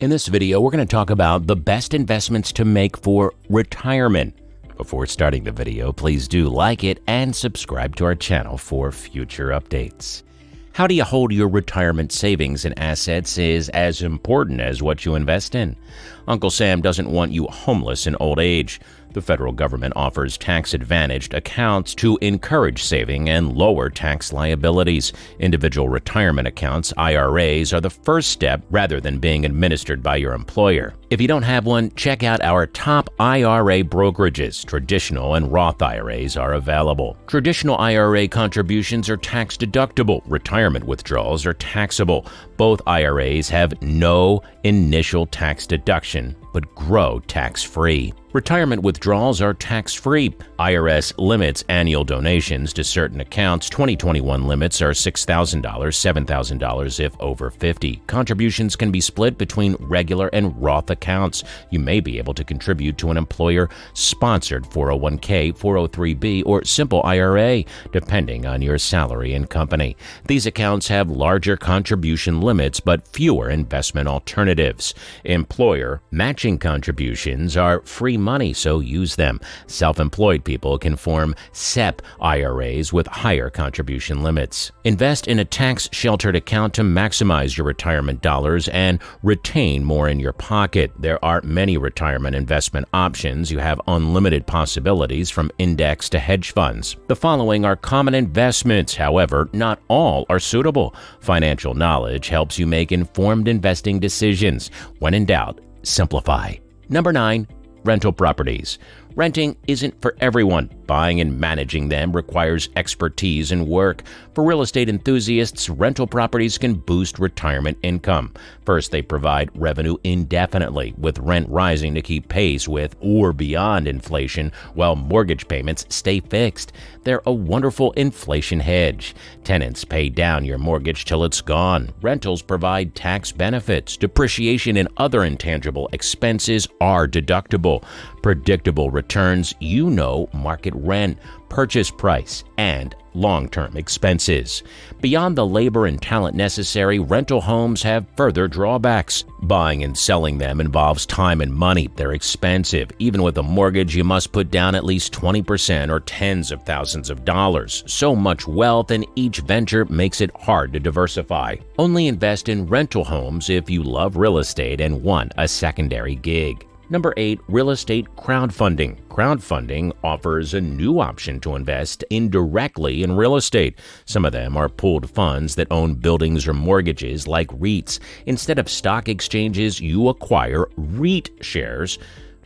In this video, we're going to talk about the best investments to make for retirement. Before starting the video, please do like it and subscribe to our channel for future updates. How do you hold your retirement savings and assets is as important as what you invest in. Uncle Sam doesn't want you homeless in old age. The federal government offers tax-advantaged accounts to encourage saving and lower tax liabilities. Individual retirement accounts, IRAs, are the first step rather than being administered by your employer. If you don't have one, check out our top IRA brokerages. Traditional and Roth IRAs are available. Traditional IRA contributions are tax-deductible. Retirement withdrawals are taxable. Both IRAs have no initial tax deduction, but grow tax-free. Retirement withdrawals are tax-free. IRS limits annual donations to certain accounts. 2021 limits are $6,000, $7,000 if over 50. Contributions can be split between regular and Roth accounts. You may be able to contribute to an employer-sponsored 401k, 403b, or simple IRA, depending on your salary and company. These accounts have larger contribution limits but fewer investment alternatives. Employer matching contributions are free money, so use them. Self-employed people can form SEP IRAs with higher contribution limits. Invest in a tax-sheltered account to maximize your retirement dollars and retain more in your pocket. There are many retirement investment options. You have unlimited possibilities from index to hedge funds. The following are common investments. However, not all are suitable. Financial knowledge helps you make informed investing decisions. When in doubt, simplify. Number 9. Rental properties. Renting isn't for everyone. Buying and managing them requires expertise and work. For real estate enthusiasts, rental properties can boost retirement income. First, they provide revenue indefinitely, with rent rising to keep pace with or beyond inflation, while mortgage payments stay fixed. They're a wonderful inflation hedge. Tenants pay down your mortgage till it's gone. Rentals provide tax benefits. Depreciation and other intangible expenses are deductible. Predictable returns, market rent, purchase price, and long-term expenses. Beyond the labor and talent necessary, rental homes have further drawbacks. Buying and selling them involves time and money. They're expensive. Even with a mortgage, you must put down at least 20% or tens of thousands of dollars. So much wealth in each venture makes it hard to diversify. Only invest in rental homes if you love real estate and want a secondary gig. Number 8. Real estate crowdfunding. Crowdfunding offers a new option to invest indirectly in real estate. Some of them are pooled funds that own buildings or mortgages like REITs. Instead of stock exchanges, you acquire REIT shares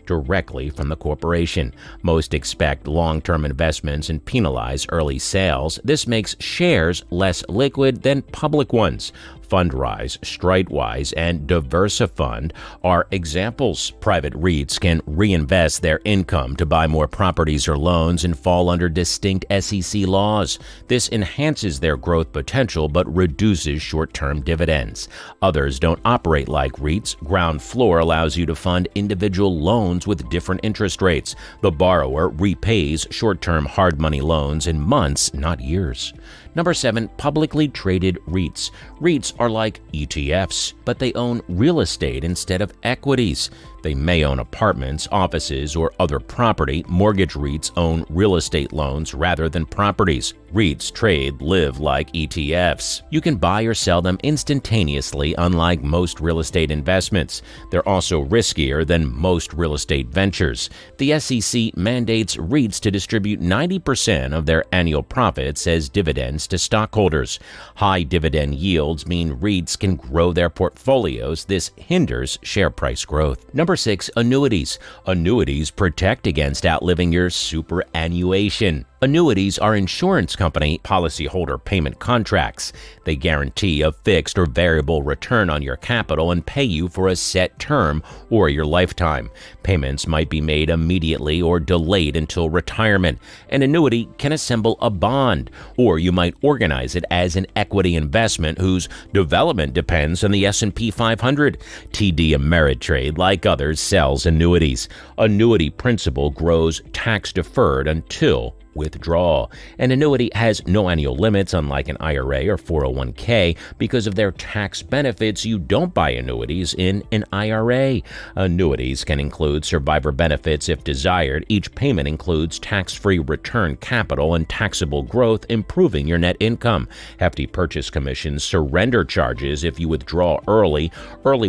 directly from the corporation. Most expect long-term investments and penalize early sales. This makes shares less liquid than public ones. Fundrise, Streitwise, and Diversifund are examples. Private REITs can reinvest their income to buy more properties or loans and fall under distinct SEC laws. This enhances their growth potential but reduces short-term dividends. Others don't operate like REITs. Ground Floor allows you to fund individual loans with different interest rates. The borrower repays short-term hard money loans in months, not years. Number 7. Publicly traded REITs. REITs are like ETFs, but they own real estate instead of equities. They may own apartments, offices, or other property. Mortgage REITs own real estate loans rather than properties. REITs live like ETFs. You can buy or sell them instantaneously, unlike most real estate investments. They're also riskier than most real estate ventures. The SEC mandates REITs to distribute 90% of their annual profits as dividends to stockholders. High dividend yields mean REITs can grow their portfolios. This hinders share price growth. Number 6. Annuities. Annuities protect against outliving your superannuation. Annuities are insurance company policyholder payment contracts. They guarantee a fixed or variable return on your capital and pay you for a set term or your lifetime. Payments might be made immediately or delayed until retirement. An annuity can assemble a bond, or you might organize it as an equity investment whose development depends on the S&P 500. TD Ameritrade, like others, sells annuities. Annuity principal grows tax-deferred until withdrawal. An annuity has no annual limits, unlike an IRA or 401k. Because of their tax benefits, you don't buy annuities in an IRA. Annuities can include survivor benefits if desired. Each payment includes tax-free return capital and taxable growth, improving your net income. Hefty purchase commissions, surrender charges if you withdraw early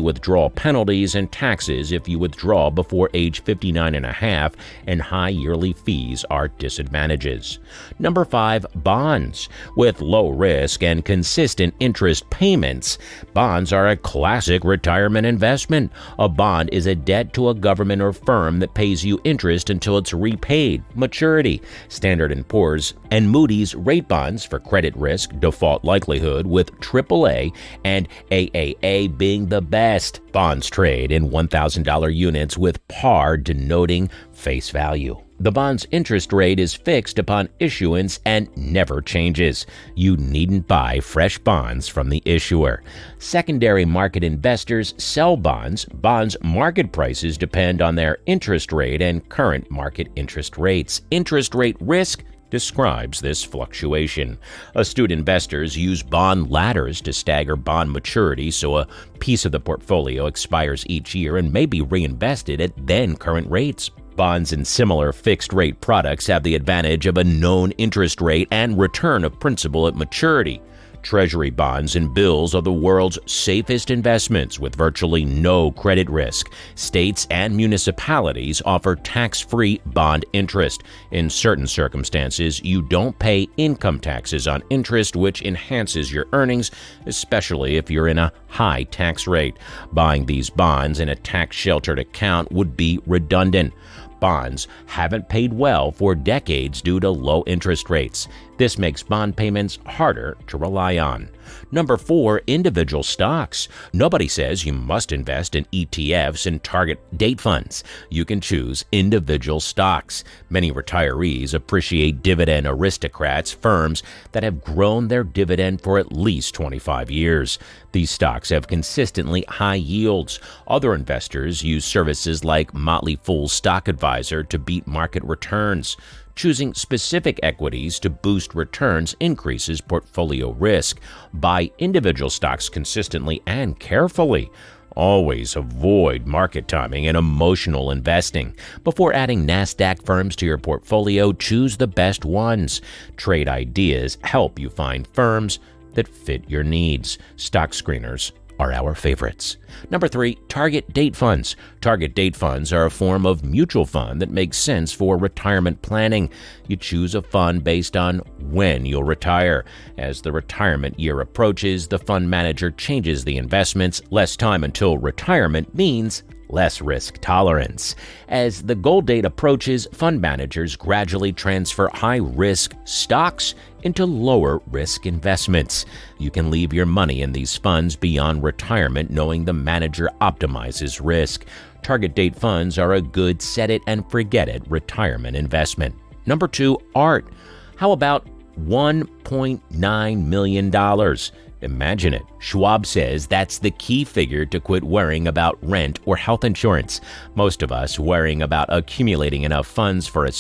withdrawal penalties, and taxes if you withdraw before age 59 and a half, and high yearly fees are disadvantages. Number 5, bonds. With low risk and consistent interest payments, bonds are a classic retirement investment. A bond is a debt to a government or firm that pays you interest until it's repaid. Maturity. Standard & Poor's and Moody's rate bonds for credit risk, default likelihood, with AAA and AAA being the best. Bonds trade in $1,000 units with par denoting face value. The bond's interest rate is fixed upon issuance and never changes. You needn't buy fresh bonds from the issuer. Secondary market investors sell bonds. Bonds' market prices depend on their interest rate and current market interest rates. Interest rate risk describes this fluctuation. Astute investors use bond ladders to stagger bond maturity, so a piece of the portfolio expires each year and may be reinvested at then current rates. Bonds and similar fixed-rate products have the advantage of a known interest rate and return of principal at maturity. Treasury bonds and bills are the world's safest investments with virtually no credit risk. States and municipalities offer tax-free bond interest. In certain circumstances, you don't pay income taxes on interest, which enhances your earnings, especially if you're in a high tax rate. Buying these bonds in a tax-sheltered account would be redundant. Bonds haven't paid well for decades due to low interest rates. This makes bond payments harder to rely on. Number 4, individual stocks. Nobody says you must invest in ETFs and target date funds. You can choose individual stocks. Many retirees appreciate dividend aristocrats, firms that have grown their dividend for at least 25 years. These stocks have consistently high yields. Other investors use services like Motley Fool's Stock Advisor to beat market returns. Choosing specific equities to boost returns increases portfolio risk. Buy individual stocks consistently and carefully. Always avoid market timing and emotional investing. Before adding NASDAQ firms to your portfolio, choose the best ones. Trade Ideas help you find firms that fit your needs. Stock screeners are our favorites. Number 3, target date funds. Target date funds are a form of mutual fund that makes sense for retirement planning. You choose a fund based on when you'll retire. As the retirement year approaches, the fund manager changes the investments. Less time until retirement means less risk tolerance. As the goal date approaches, fund managers gradually transfer high-risk stocks into lower-risk investments. You can leave your money in these funds beyond retirement knowing the manager optimizes risk. Target date funds are a good set-it-and-forget-it retirement investment. Number 2, art. How about $1.9 million? Imagine it. Schwab says that's the key figure to quit worrying about rent or health insurance. Most of us worry about accumulating enough funds for a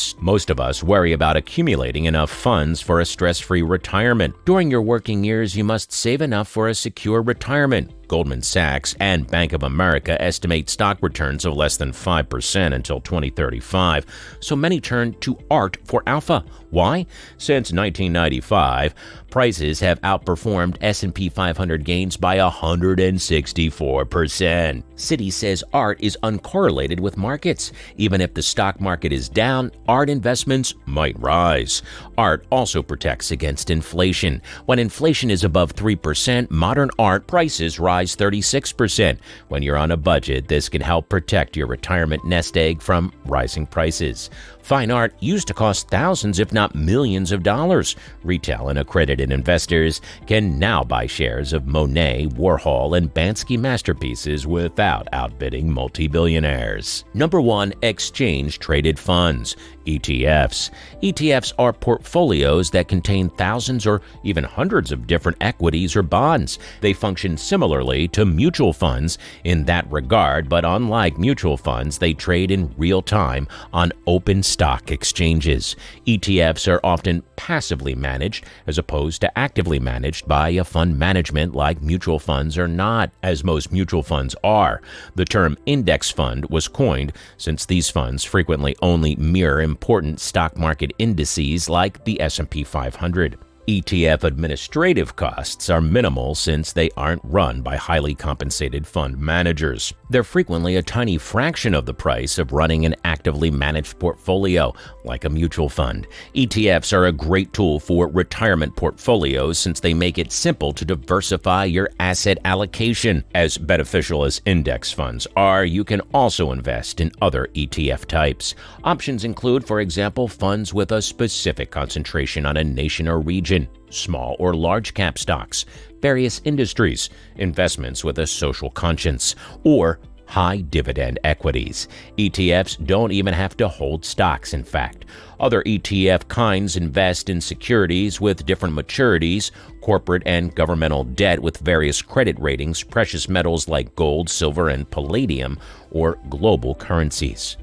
stress-free retirement. During your working years, you must save enough for a secure retirement. Goldman Sachs and Bank of America estimate stock returns of less than 5% until 2035, so many turn to art for alpha. Why? Since 1995, prices have outperformed S&P 500 gains by 164%. Citi says art is uncorrelated with markets. Even if the stock market is down, art investments might rise. Art also protects against inflation. When inflation is above 3%, modern art prices rise 36%. When you're on a budget, this can help protect your retirement nest egg from rising prices. Fine art used to cost thousands, if not millions of dollars. Retail and accredited investors can now buy shares of Monet, Warhol, and Bansky masterpieces without outbidding multi-billionaires. Number 1, exchange-traded funds. ETFs. ETFs are portfolios that contain thousands or even hundreds of different equities or bonds. They function similarly similarly to mutual funds in that regard, but unlike mutual funds, they trade in real time on open stock exchanges. ETFs are often passively managed as opposed to actively managed by a fund management like mutual funds are not, as most mutual funds are. The term index fund was coined since these funds frequently only mirror important stock market indices like the S&P 500. ETF administrative costs are minimal since they aren't run by highly compensated fund managers. They're frequently a tiny fraction of the price of running an actively managed portfolio, like a mutual fund. ETFs are a great tool for retirement portfolios since they make it simple to diversify your asset allocation. As beneficial as index funds are, you can also invest in other ETF types. Options include, for example, funds with a specific concentration on a nation or region, small or large cap stocks, various industries, investments with a social conscience, or high dividend equities. ETFs don't even have to hold stocks, in fact. Other ETF kinds invest in securities with different maturities, corporate and governmental debt with various credit ratings, precious metals like gold, silver, and palladium, or global currencies.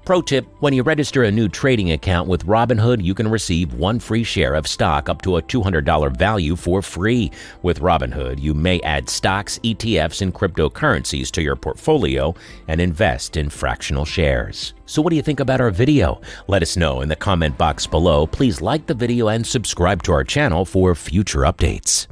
Pro tip, when you register a new trading account with Robinhood, you can receive one free share of stock up to a $200 value for free. With Robinhood, you may add stocks, ETFs, and cryptocurrencies to your portfolio and invest in fractional shares. So what do you think about our video? Let us know in the comment box below. Please like the video and subscribe to our channel for future updates.